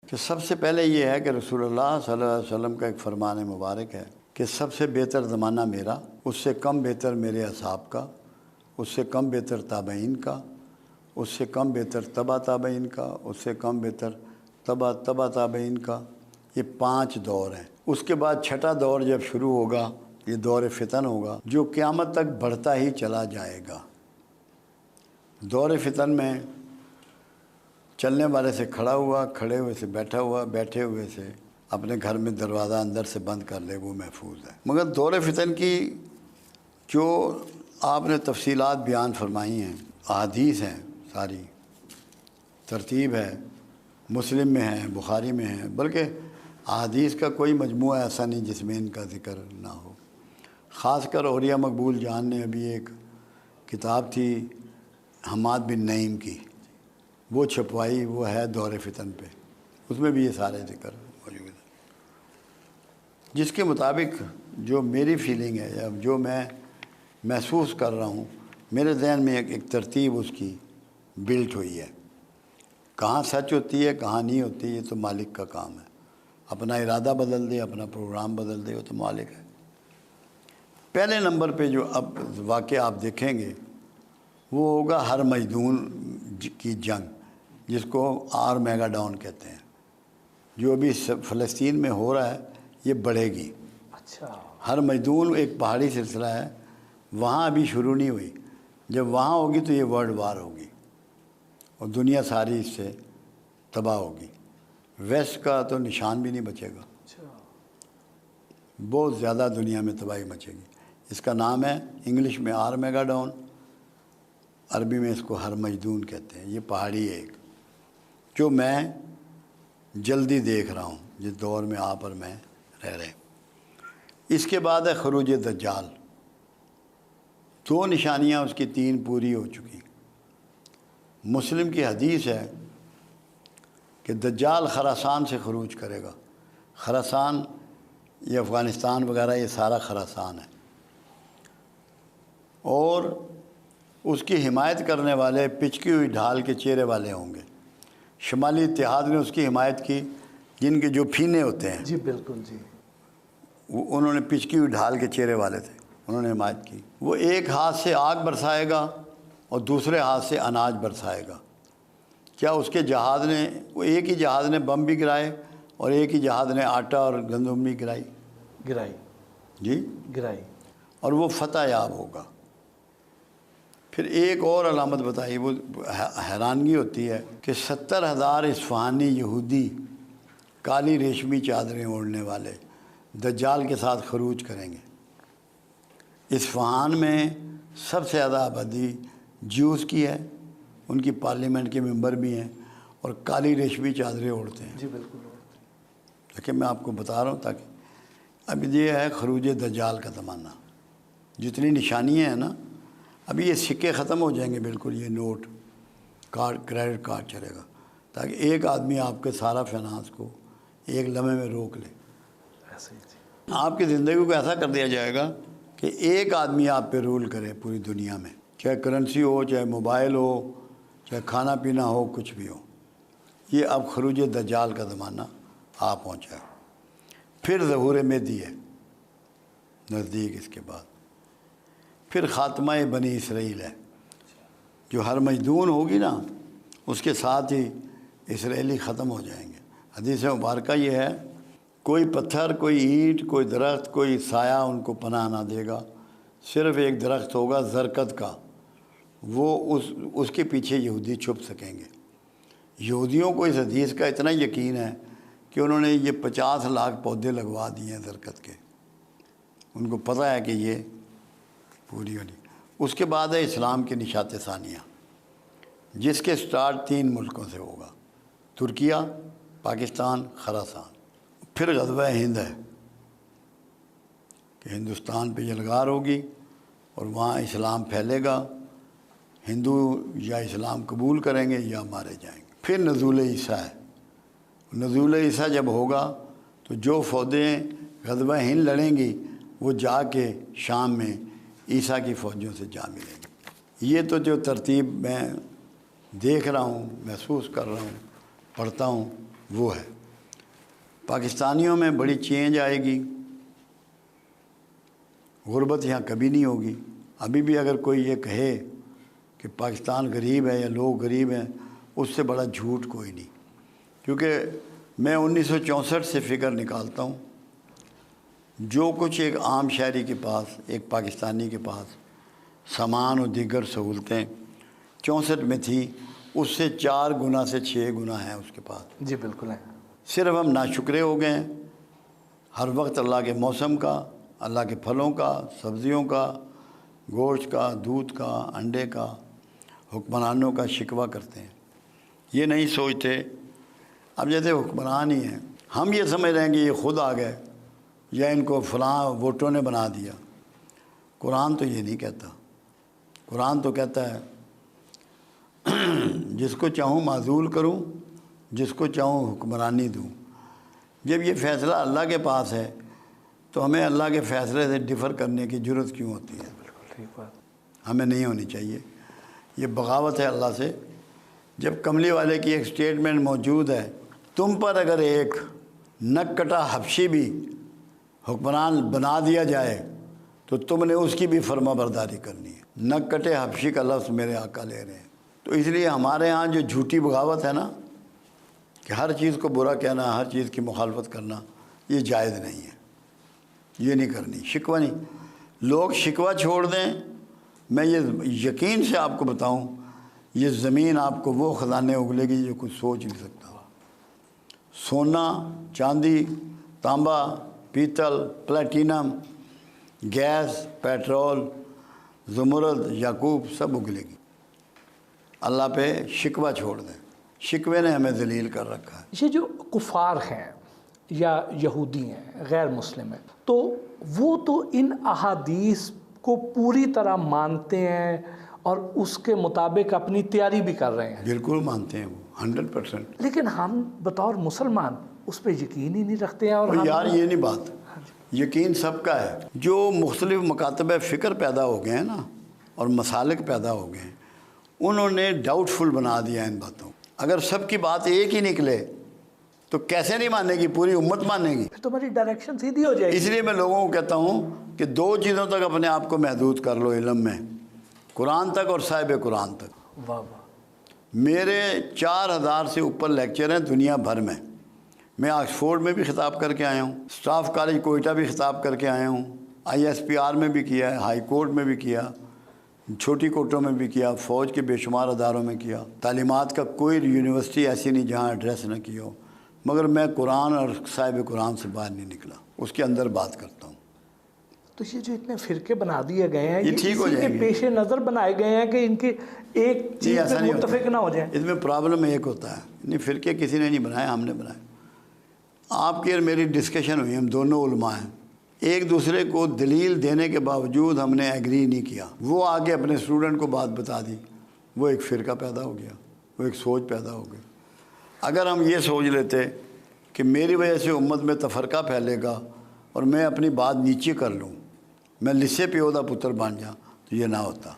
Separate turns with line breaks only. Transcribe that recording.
کہ سب سے پہلے یہ ہے کہ رسول اللہ صلی اللہ علیہ وسلم کا ایک فرمان مبارک ہے کہ سب سے بہتر زمانہ میرا، اس سے کم بہتر میرے اصحاب کا، اس سے کم بہتر تابعین کا، اس سے کم بہتر تبع تابعین کا، اس سے کم بہتر تبع تابعین کا۔ یہ 5 دور ہیں۔ اس کے بعد چھٹا دور جب شروع ہوگا، یہ دور فتن ہوگا، جو قیامت تک بڑھتا ہی چلا جائے گا۔ دور فتن میں چلنے والے سے کھڑا ہوا، کھڑے ہوئے سے بیٹھا ہوا، بیٹھے ہوئے سے اپنے گھر میں دروازہ اندر سے بند کر لے، وہ محفوظ ہے۔ مگر دور فتن کی جو آپ نے تفصیلات بیان فرمائی ہیں، احادیث ہیں، ساری ترتیب ہے، مسلم میں ہے، بخاری میں ہے، بلکہ احادیث کا کوئی مجموعہ ایسا نہیں جس میں ان کا ذکر نہ ہو۔ خاص کر اولیاء مقبول جان نے ابھی ایک کتاب تھی حماد بن نعیم کی، وہ چھپوائی، وہ ہے دور فتن پہ، اس میں بھی یہ سارے ذکر موجود ہیں۔ جس کے مطابق جو میری فیلنگ ہے یا جو میں محسوس کر رہا ہوں، میرے ذہن میں ایک ترتیب اس کی بلٹ ہوئی ہے۔ کہاں سچ ہوتی ہے کہاں نہیں ہوتی، یہ تو مالک کا کام ہے۔ اپنا ارادہ بدل دے، اپنا پروگرام بدل دے، وہ تو مالک ہے۔ پہلے نمبر پہ جو اب واقعہ آپ دیکھیں گے وہ ہوگا ہر مجدون کی جنگ، جس کو میگا ڈاؤن کہتے ہیں، جو ابھی فلسطین میں ہو رہا ہے، یہ بڑھے گی۔
اچھا،
ہر مجدون ایک پہاڑی سلسلہ ہے، وہاں ابھی شروع نہیں ہوئی۔ جب وہاں ہوگی تو یہ ورلڈ وار ہوگی اور دنیا ساری اس سے تباہ ہوگی۔ ویسٹ کا تو نشان بھی نہیں بچے گا، بہت زیادہ دنیا میں تباہی مچے گی۔ اس کا نام ہے انگلش میں میگا ڈاؤن، عربی میں اس کو ہر مجدون کہتے ہیں۔ یہ پہاڑی ہے ایک، جو میں جلدی دیکھ رہا ہوں جس دور میں آپ اور میں رہ رہے ہیں۔ اس کے بعد ہے خروج دجال۔ 2 نشانیاں اس کی 3 پوری ہو چکی۔ مسلم کی حدیث ہے کہ دجال خراسان سے خروج کرے گا۔ خراسان یہ افغانستان وغیرہ، یہ سارا خراسان ہے، اور اس کی حمایت کرنے والے پچکی ہوئی ڈھال کے چہرے والے ہوں گے۔ شمالی اتحاد نے اس کی حمایت کی، جن کے جو پھینے ہوتے ہیں،
جی بالکل جی،
انہوں نے پچکی ہوئی ڈھال کے چہرے والے تھے، انہوں نے حمایت کی۔ وہ ایک ہاتھ سے آگ برسائے گا اور دوسرے ہاتھ سے اناج برسائے گا۔ کیا اس کے جہاز نے، وہ ایک ہی جہاز نے بم بھی گرائے اور ایک ہی جہاز نے آٹا اور گندم بھی گرائی جی، اور وہ فتح یاب ہوگا۔ پھر ایک اور علامت بتائی، وہ حیرانگی ہوتی ہے کہ 70,000 اصفہانی یہودی کالی ریشمی چادریں اوڑھنے والے دجال کے ساتھ خروج کریں گے۔ اصفہان میں سب سے زیادہ آبادی جیوز کی ہے، ان کی پارلیمنٹ کے ممبر بھی ہیں، اور کالی ریشمی چادریں اوڑھتے ہیں۔
جی بالکل،
دیکھیں میں آپ کو بتا رہا ہوں تاکہ اب یہ ہے خروج دجال کا زمانہ۔ جتنی نشانیاں ہیں نا، ابھی یہ سکے ختم ہو جائیں گے بالکل، یہ نوٹ کارڈ، کریڈٹ کارڈ چلے گا، تاکہ ایک آدمی آپ کے سارا فائنانس کو ایک لمحے میں روک لے۔ آپ کی زندگی کو ایسا کر دیا جائے گا کہ ایک آدمی آپ پہ رول کرے پوری دنیا میں، چاہے کرنسی ہو، چاہے موبائل ہو، چاہے کھانا پینا ہو، کچھ بھی ہو۔ یہ اب خروج دجال کا زمانہ آ پہنچا ہے۔ پھر ظہور مہدی ہے نزدیک، اس کے بعد پھر خاتمہ بنی اسرائیل ہے، جو ہر مجدون ہوگی نا، اس کے ساتھ ہی اسرائیلی ختم ہو جائیں گے۔ حدیث مبارکہ یہ ہے، کوئی پتھر، کوئی اینٹ، کوئی درخت، کوئی سایہ ان کو پناہ نہ دے گا۔ صرف ایک درخت ہوگا زرکت کا، وہ اس کے پیچھے یہودی چھپ سکیں گے۔ یہودیوں کو اس حدیث کا اتنا یقین ہے کہ انہوں نے یہ 50 لاکھ پودے لگوا دیے ہیں زرکت کے، ان کو پتہ ہے کہ یہ پوری ہونی۔ اس کے بعد ہے اسلام کے نشات ثانیہ، جس کے سٹارٹ 3 ملکوں سے ہوگا، ترکیہ، پاکستان، خراسان۔ پھر غزوہ ہند ہے کہ ہندوستان پہ یلغار ہوگی اور وہاں اسلام پھیلے گا، ہندو یا اسلام قبول کریں گے یا مارے جائیں گے۔ پھر نزول عیسیٰ ہے۔ نزول عیسیٰ جب ہوگا تو جو فوجیں غزوہ ہند لڑیں گی وہ جا کے شام میں عیسیٰ کی فوجوں سے جا ملیں گی۔ یہ تو جو ترتیب میں دیکھ رہا ہوں، محسوس کر رہا ہوں، پڑھتا ہوں، وہ ہے۔ پاکستانیوں میں بڑی چینج آئے گی، غربت یہاں کبھی نہیں ہوگی۔ ابھی بھی اگر کوئی یہ کہے کہ پاکستان غریب ہے یا لوگ غریب ہیں، اس سے بڑا جھوٹ کوئی نہیں، کیونکہ میں 1964 سے فگر نکالتا ہوں، جو کچھ ایک عام شہری کے پاس، ایک پاکستانی کے پاس سامان اور دیگر سہولتیں 64 میں تھی، اس سے 4 گنا سے 6 گنا ہیں اس کے پاس۔
جی بالکل ہے۔
صرف ہم ناشکرے ہو گئے ہیں، ہر وقت اللہ کے موسم کا، اللہ کے پھلوں کا، سبزیوں کا، گوشت کا، دودھ کا، انڈے کا، حکمرانوں کا شکوہ کرتے ہیں۔ یہ نہیں سوچتے، اب جیسے حکمران ہی ہیں، ہم یہ سمجھ رہے ہیں کہ یہ خود آ گئے یا ان کو فلاں ووٹوں نے بنا دیا۔ قرآن تو یہ نہیں کہتا، قرآن تو کہتا ہے جس کو چاہوں معزول کروں، جس کو چاہوں حکمرانی دوں۔ جب یہ فیصلہ اللہ کے پاس ہے تو ہمیں اللہ کے فیصلے سے ڈفر کرنے کی ضرورت کیوں ہوتی ہے؟
بالکل ٹھیک بات۔
ہمیں نہیں ہونی چاہیے، یہ بغاوت ہے اللہ سے۔ جب کملی والے کی ایک سٹیٹمنٹ موجود ہے، تم پر اگر ایک نک کٹا حبشی بھی حکمران بنا دیا جائے تو تم نے اس کی بھی فرما برداری کرنی ہے۔ نک کٹے حبشی کا لفظ میرے آقا لے رہے ہیں۔ تو اس لیے ہمارے ہاں جو جھوٹی بغاوت ہے نا، کہ ہر چیز کو برا کہنا، ہر چیز کی مخالفت کرنا، یہ جائز نہیں ہے، یہ نہیں کرنی۔ شکوہ نہیں، لوگ شکوہ چھوڑ دیں۔ میں یہ یقین سے آپ کو بتاؤں، یہ زمین آپ کو وہ خزانے اگلے گی جو کچھ سوچ نہیں سکتا۔ سونا، چاندی، تانبا، پیتل، پلیٹینم، گیس، پیٹرول، زمرد، یاقوت، سب اگلے گی۔ اللہ پہ شکوہ چھوڑ دیں، شکوے نے ہمیں ذلیل کر رکھا ہے۔
یہ جو کفار ہیں یا یہودی ہیں، غیر مسلم ہیں، تو وہ تو ان احادیث کو پوری طرح مانتے ہیں اور اس کے مطابق اپنی تیاری بھی کر رہے ہیں۔
بالکل مانتے ہیں وہ 100%۔
لیکن ہم بطور مسلمان اس پہ یقین ہی نہیں رکھتے ہیں۔ اور
یار یہ نہیں بات، یقین سب کا ہے۔ جو مختلف مکاتب فکر پیدا ہو گئے ہیں نا، اور مسالک پیدا ہو گئے ہیں، انہوں نے ڈاؤٹ فل بنا دیا ان باتوں۔ اگر سب کی بات ایک ہی نکلے تو کیسے نہیں مانے گی؟ پوری امت مانے گی۔
پھر تمہاری ڈائریکشن سیدھی ہو جائے گی۔
اس لیے میں لوگوں کو کہتا ہوں کہ 2 چیزوں تک اپنے آپ کو محدود کر لو علم میں، قرآن تک اور صاحب قرآن تک۔
واہ واہ۔
میرے 4000 سے اوپر لیکچر ہیں دنیا بھر میں۔ میں آکسفورڈ میں بھی خطاب کر کے آیا ہوں، اسٹاف کالج کوئٹہ بھی خطاب کر کے آیا ہوں، ISPR میں بھی کیا ہے، ہائی کورٹ میں بھی کیا، چھوٹی کورٹوں میں بھی کیا، فوج کے بے شمار اداروں میں کیا۔ تعلیمات کا کوئی یونیورسٹی ایسی نہیں جہاں ایڈریس نہ کی ہو، مگر میں قرآن اور صاحب قرآن سے باہر نہیں نکلا، اس کے اندر بات کرتا ہوں۔
تو یہ جو اتنے فرقے بنا دیے گئے ہیں،
یہ ٹھیک ہو
اسی
جائیں
کے
گے۔
پیش نظر بنائے گئے ہیں کہ ان کی ایک چیز
ایسا
پہ
نہیں ہوتا،
متفق نہ ہو جائیں۔
اس میں پرابلم ایک ہوتا ہے، نہیں فرقے کسی نے نہیں بنائے، ہم نے بنائے۔ آپ کی اور میری ڈسکشن ہوئی، ہم دونوں علماء ہیں، ایک دوسرے کو دلیل دینے کے باوجود ہم نے ایگری نہیں کیا۔ وہ آگے اپنے اسٹوڈنٹ کو بات بتا دی، وہ ایک فرقہ پیدا ہو گیا، وہ ایک سوچ پیدا ہو گئی۔ اگر ہم یہ سوچ لیتے کہ میری وجہ سے امت میں تفرقہ پھیلے گا اور میں اپنی بات نیچے کر لوں، میں لسے پیودہ پتر بن جاؤں، تو یہ نہ ہوتا۔